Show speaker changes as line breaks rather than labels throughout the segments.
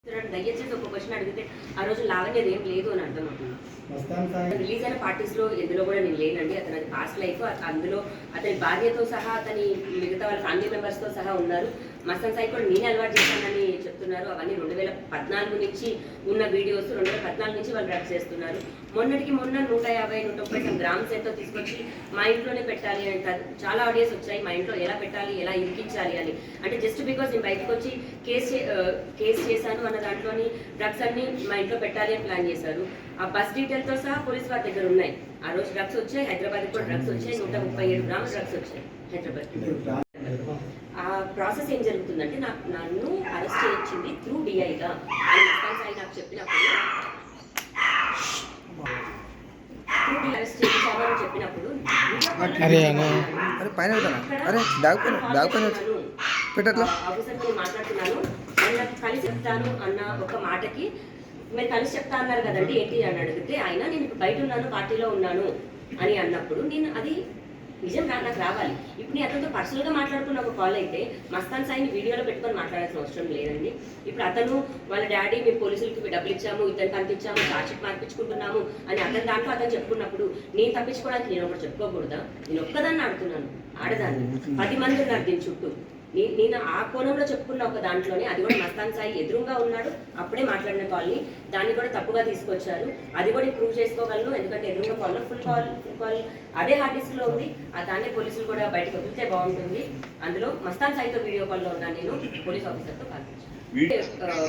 దయచేసి ఒక క్వశ్చన్ అడిగితే ఆ రోజు లావణ్యది ఏం లేదు అని అర్థం అవుతుంది. రిలీజ్ అయిన పార్టీస్ లో ఎందులో కూడా నేను లేనండి. అతని పాస్ట్ లైఫ్, అందులో అతని భార్యతో సహా అతని మిగతా వాళ్ళ ఫ్యామిలీ మెంబర్స్ తో సహా ఉన్నారు. మస్తాన్ సాయి కూడా నేనే అలవాటు చేశానని చెప్తున్నారు. అవన్నీ 2014 నుంచి ఉన్న వీడియోస్. 2014 నుంచి వాళ్ళు డ్రగ్స్ చేస్తున్నారు. మొన్నటికి మొన్న 150-130 గ్రామ్స్ ఎంతో తీసుకొచ్చి మా ఇంట్లోనే పెట్టాలి అని చాలా ఆడియోస్ వచ్చాయి. మా ఇంట్లో ఎలా పెట్టాలి, ఎలా ఇరికించాలి అని. అంటే జస్ట్ బికాస్ నేను బయటకు వచ్చి కేసు చేశాను అన్న దాంట్లోని డ్రగ్స్ అన్ని మా ఇంట్లో పెట్టాలి అని ప్లాన్ చేశారు. ఆ బస్ డీటెయిల్ తో సహా పోలీస్ వారి దగ్గర ఉన్నాయి. ఆ రోజు డ్రగ్స్ వచ్చాయి. హైదరాబాద్ కూడా డ్రగ్స్ వచ్చాయి. 137 గ్రామ్స్ డ్రగ్స్ వచ్చాయి హైదరాబాద్. ఆ ప్రాసెస్ ఏం జరుగుతుందంటే నన్ను అరెస్ట్ చేయించింది త్రూ డిఐగా మస్తాన్ సాయి నాకు చెప్పినప్పుడు, అరెస్ట్ చేయించామని చెప్పినప్పుడు ఆఫీసర్తో మాట్లాడుతున్నాను. నాకు కలిసి చెప్తాను అన్న ఒక మాటకి మీరు కలిసి చెప్తా అన్నారు కదండి ఏంటి అని అడిగితే ఆయన నేను ఇప్పుడు బయట ఉన్నాను, పార్టీలో ఉన్నాను అని అన్నప్పుడు నేను అది నిజం నాకు రావాలి. ఇప్పుడు నేను అతనితో పర్సనల్గా మాట్లాడుకున్న ఒక కాల్ అయితే మస్తాన్ సాయిని వీడియోలో పెట్టుకొని మాట్లాడాల్సిన అవసరం లేదండి. ఇప్పుడు అతను వాళ్ళ డాడీ మేము పోలీసులకి డబ్బులు ఇచ్చాము, ఇతను కనిపించాము, చార్జ్షీట్ మార్పించుకుంటున్నాము అని అతని దాంట్లో అతను చెప్పుకున్నప్పుడు నేను తప్పించుకోవడానికి నేను ఒకటి చెప్పుకోకూడదా? నేను ఒక్కదాన్ని ఆడుతున్నాను, ఆడదాన్ని 10 మంది ఉన్నారు దీని చుట్టూ. నేను ఆ కోణంలో చెప్పుకున్న ఒక దాంట్లోనే అది కూడా మస్తాన్ సాయి ఎదురుగా ఉన్నాడు. అప్పుడే మాట్లాడిన కాల్ని దాన్ని కూడా తప్పుగా తీసుకొచ్చారు. అది కూడా ప్రూవ్ చేసుకోగలను, ఎందుకంటే ఎదురుగా కాల్లో ఫుల్ కాల్ అదే హార్డ్ డిస్క్ లో ఉంది. దాన్ని పోలీసులు కూడా బయటకు వదిలితే బాగుంటుంది. అందులో మస్తాన్ సాయితో వీడియో కాల్లో ఉన్నాను నేను, పోలీస్ ఆఫీసర్తో కాల్పించాను.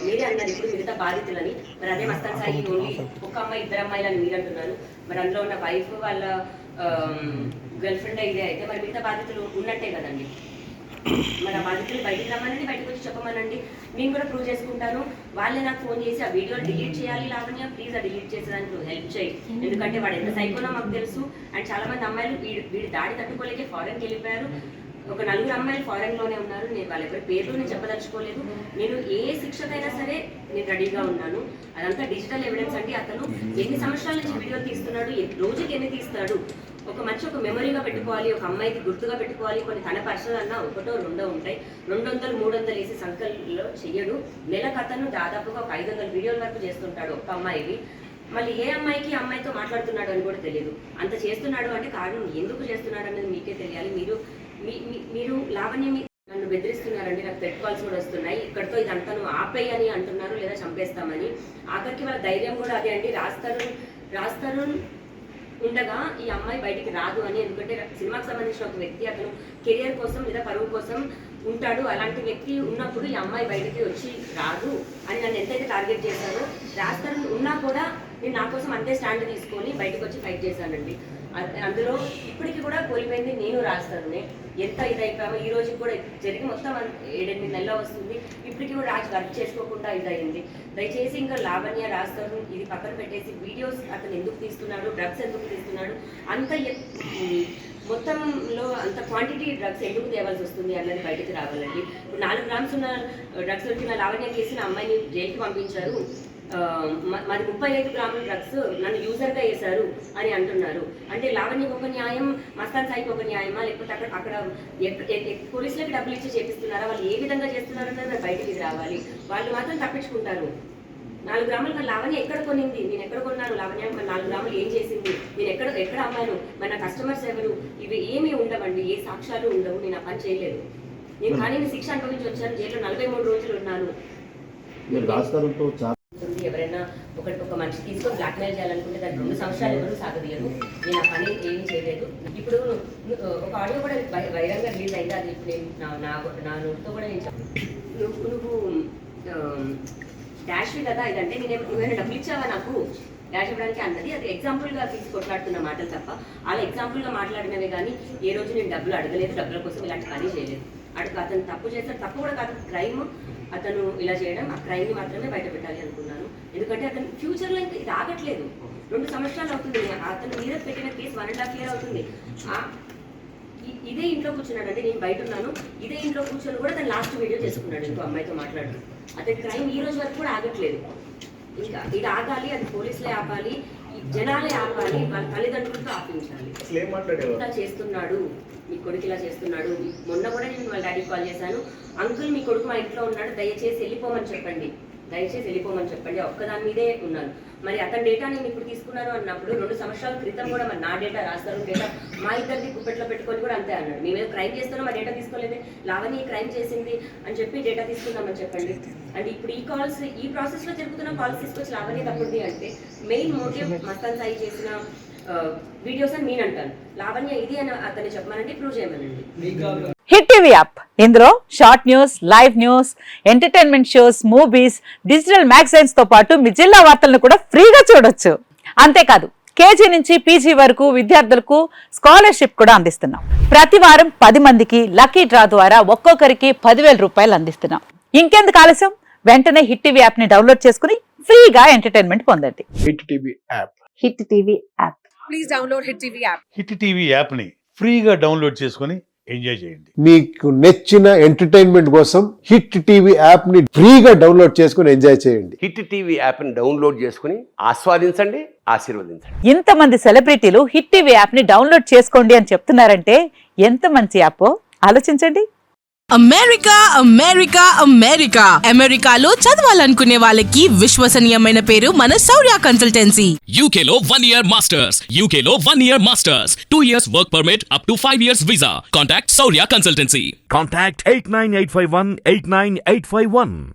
మీరే అన్నారు ఇప్పుడు మిగతా బాధితులని, మరి అదే మస్తాన్ సాయి ఓన్లీ ఒక అమ్మాయి 2 అమ్మాయిలని మీరు అంటున్నారు. మరి అందులో ఉన్న వైఫ్ వాళ్ళ గర్ల్ ఫ్రెండ్ ఇదే అయితే మరి మిగతా బాధితులు ఉన్నట్టే కదండి. మరి ఆ బాధితులు బయటికి రమ్మనండి, బయటకు వచ్చి చెప్పమనండి, నేను కూడా ప్రూవ్ చేసుకుంటాను. వాళ్ళే నాకు ఫోన్ చేసి ఆ వీడియో డిలీట్ చేయాలి లావణ్య, ప్లీజ్ ఆ డిలీట్ చేసేదానికి నువ్వు హెల్ప్ చేయి, ఎందుకంటే వాడు ఎంత సైకోనో మాకు తెలుసు. అండ్ చాలా మంది అమ్మాయిలు వీడి దాడి తట్టుకోలేకే ఫారెన్కి వెళ్ళిపోయారు. ఒక 4 అమ్మాయిలు ఫారెన్ లోనే ఉన్నారు. నేను వాళ్ళ ఎవరి పేర్లు నేను చెప్పదలుచుకోలేదు. నేను ఏ శిక్షకైనా సరే నేను రెడీగా ఉన్నాను. అదంతా డిజిటల్ ఎవిడెన్స్ అండి. అతను ఎన్ని సంవత్సరాల నుంచి వీడియో తీస్తున్నాడు, రోజుకి ఎన్ని తీస్తాడు, ఒక మంచి మెమరీగా పెట్టుకోవాలి, ఒక అమ్మాయికి గుర్తుగా పెట్టుకోవాలి. కొన్ని తన పర్సనల్ అన్నా 1-2 ఉంటాయి. 200-300 వేసి సంఖ్యలో చెయ్యడు. నెలకు అతను దాదాపుగా ఒక 500 వీడియోల వరకు చేస్తుంటాడు ఒక అమ్మాయికి. మళ్ళీ ఏ అమ్మాయికి అమ్మాయితో మాట్లాడుతున్నాడు అని కూడా తెలియదు. అంత చేస్తున్నాడు అంటే కారణం ఎందుకు చేస్తున్నాడు అనేది మీకే తెలియాలి. మీరు లావణ్య నన్ను బెదిరిస్తున్నారండి, నాకు పెట్ కాల్స్ కూడా వస్తున్నాయి, ఇక్కడితో ఇదంతా నువ్వు ఆపేయని అంటున్నారు, లేదా చంపేస్తామని. ఆఖరికి వాళ్ళ ధైర్యం కూడా అదే అండి. రాస్తారు ఉండగా ఈ అమ్మాయి బయటికి రాదు అని. ఎందుకంటే సినిమాకి సంబంధించిన ఒక వ్యక్తి అతను కెరియర్ కోసం లేదా పరువు కోసం ఉంటాడు. అలాంటి వ్యక్తి ఉన్నప్పుడు ఈ అమ్మాయి బయటికి వచ్చి రాదు అని నన్ను ఎంతైతే టార్గెట్ చేశారో, రాస్తారు ఉన్నా కూడా నేను నా కోసం అంతే స్టాండ్ తీసుకొని బయటకు వచ్చి ఫైట్ చేశానండి. అందులో ఇప్పటికి కూడా కోల్పోయింది నేను రాస్తానునే. ఎంత ఇదైపోయామో ఈ రోజు కూడా జరిగి మొత్తం 7-8 నెలలు వస్తుంది. ఇప్పటికీ కూడా రాజు వర్క్ చేసుకోకుండా ఇదయింది. దయచేసి ఇంకా లావణ్య రాస్తారు ఇది పక్కన పెట్టేసి వీడియోస్ అతను ఎందుకు తీస్తున్నాడు, డ్రగ్స్ ఎందుకు తీస్తున్నాడు, అంత మొత్తంలో అంత క్వాంటిటీ డ్రగ్స్ ఎందుకు తేవాల్సి వస్తుంది అన్నది బయటకు రావాలండి. ఇప్పుడు 4 గ్రామ్స్ ఉన్న డ్రగ్స్ దొరికిన లావణ్య కేసిన అమ్మాయిని జైలుకి పంపించారు. మాది 35 గ్రాముల డ్రగ్స్ నన్ను యూజర్గా వేశారు అని అంటున్నారు. అంటే లావణ్యకు ఒక న్యాయం, మస్తాన్ సాయికి ఒక న్యాయమా, లేకపోతే అక్కడ పోలీసులకు డబ్బులు ఇచ్చి చేపిస్తున్నారా, వాళ్ళు ఏ విధంగా చేస్తున్నారు అన్నది బయటకి రావాలి. వాళ్ళు మాత్రం తప్పించుకుంటారు. 4 గ్రాములు లావణ్య ఎక్కడ కొనింది, నేను ఎక్కడ కొన్నాను, లావణ్య 4 గ్రాములు ఏం చేసింది, నేను ఎక్కడ అమ్మాను, మన కస్టమర్స్ ఎవరు, ఇవి ఏమీ ఉండవండి, ఏ సాక్ష్యాలు ఉండవు. నేను ఆ పని చేయలేదు. నేను కానీ శిక్ష అనుభవించి వచ్చాను. జైల్లో 43 రోజులు ఉన్నాను. ఎవరైనా ఒక మనిషి తీసుకొని బ్లాక్మెయిల్ చేయాలనుకుంటే దానికి 2 సంవత్సరాలు ఎవరు సాగదీయరు. నేను ఆ పని ఏం చేయలేదు. ఇప్పుడు ఒక ఆడియో కూడా వైరంగా రిలీజ్ అయింది. అది ఇప్పుడు నేను నా నోటితో కూడా నేను నువ్వు డాష్వి కదా ఇదంటే నువ్వేమైనా డబ్బులు ఇచ్చావా నాకు డాష్ ఇవ్వడానికి అన్నది. అది ఎగ్జాంపుల్గా తీసి కొట్లాడుతున్న మాటలు తప్ప అలా ఎగ్జాంపుల్గా మాట్లాడినవే కానీ ఏ రోజు నేను డబ్బులు అడగలేదు, డబ్బుల కోసం ఇలాంటి పని చేయలేదు. అతను తప్పు చేస్తాడు, తప్పు కూడా కాదు, క్రైమ్. అతను ఇలా చేయడం, ఆ క్రైమ్ని మాత్రమే బయట పెట్టాలి అనుకున్నాను. ఎందుకంటే అతను ఫ్యూచర్లో ఇంకా ఇది ఆగట్లేదు. 2 సంవత్సరాలు అవుతుంది. అతను మీద పెట్టిన కేసు 1.5 year అవుతుంది. ఇదే ఇంట్లో కూర్చున్నాడు అంటే నేను బయట ఉన్నాను. ఇదే ఇంట్లో కూర్చొని కూడా తను లాస్ట్ వీడియో చేసుకున్నాడు ఇంకో అమ్మాయితో మాట్లాడుతూ. అతని క్రైమ్ ఈ రోజు వరకు కూడా ఆగట్లేదు. ఇంకా ఇది ఆగాలి, అది పోలీసులే ఆపాలి, జనాలే ఆపాలి, వాళ్ళ తల్లిదండ్రులతో ఆపించాలి. ఇలా చేస్తున్నాడు, మీ కొడుకు ఇలా చేస్తున్నాడు. మొన్న కూడా నేను వాళ్ళ డాడీకి కాల్ చేశాను, అంకుల్ మీ కొడుకు మా ఇంట్లో ఉన్నాడు, దయచేసి వెళ్ళిపోమని చెప్పండి. దయచేసి వెళ్ళిపోమని చెప్పండి, ఒక్కదాని మీదే ఉన్నాను. మరి అతని డేటా నేను ఇప్పుడు తీసుకున్నాను అన్నప్పుడు 2 సంవత్సరాల క్రితం కూడా మరి నా డేటా రాస్తారు, డేటా మా ఇద్దరిది గుప్పెట్లో పెట్టుకొని కూడా అంతే అన్నాడు. మేమేదో క్రైమ్ చేస్తున్నాం, మా డేటా తీసుకోలేదు, లావణ్య క్రైమ్ చేసింది అని చెప్పి డేటా తీసుకుందామని చెప్పండి. అండ్ ఇప్పుడు ఈ కాల్స్, ఈ ప్రాసెస్లో జరుగుతున్న కాల్స్ తీసుకొచ్చి లావణ్య తప్పుంది అంటే మెయిన్ మోటివ్ మస్తాన్ సాయి చేసిన వీడియోస్ అని నేను అంటాను. లావణ్య ఇది అని అతన్ని చెప్పమనండి, ప్రూవ్ చేయమనండి.
హిట్ టీవీ యాప్, ఇందులో short news, live news, entertainment shows, movies, digital magazines తో పాటు మీ జిల్లా వార్తలను కూడా ఫ్రీగా చూడొచ్చు. అంతేకాదు కేజీ నుంచి పీజీ వరకు విద్యార్థులకు స్కాలర్షిప్ కూడా అందిస్తున్నాం. ప్రతి వారం 10 మందికి లక్కీ డ్రా ద్వారా ఒక్కొక్కరికి 10,000 రూపాయలు అందిస్తున్నాం. ఇంకెందుకు ఆలస్యం, వెంటనే హిట్ టీవీ యాప్ ని డౌన్లోడ్ చేసుకుని ఫ్రీగా ఎంటర్టైన్మెంట్ పొందండి.
Hit TV app.
Hit TV app.
Please download hit TV app.
Hit TV యాప్ని ఫ్రీగా డౌన్లోడ్ చేసుకొని ఎంజాయ్ చేయండి.
మీకు నచ్చిన ఎంటర్టైన్మెంట్ కోసం హిట్ టీవీ యాప్ ని ఫ్రీగా డౌన్లోడ్ చేసుకుని ఎంజాయ్ చేయండి.
హిట్ టీవీ యాప్ని డౌన్లోడ్ చేసుకుని ఆస్వాదించండి, ఆశీర్వదించండి.
ఇంతమంది సెలబ్రిటీలు హిట్ టీవీ యాప్ ని డౌన్లోడ్ చేసుకోండి అని చెప్తున్నారంటే ఎంత మంచి యాప్ ఆలోచించండి.
అమెరికా అమెరికా అమెరికా అమెరికాలో చదవాలనుకునే వాళ్ళకి విశ్వసనీయమైన పేరు మన శౌర్య కన్సల్టెన్సీ.
UK లో 1 year masters. UK లో 1 year masters. 2 years work permit up to 5 years visa. Contact Saurya Consultancy.
Contact 89851 89851.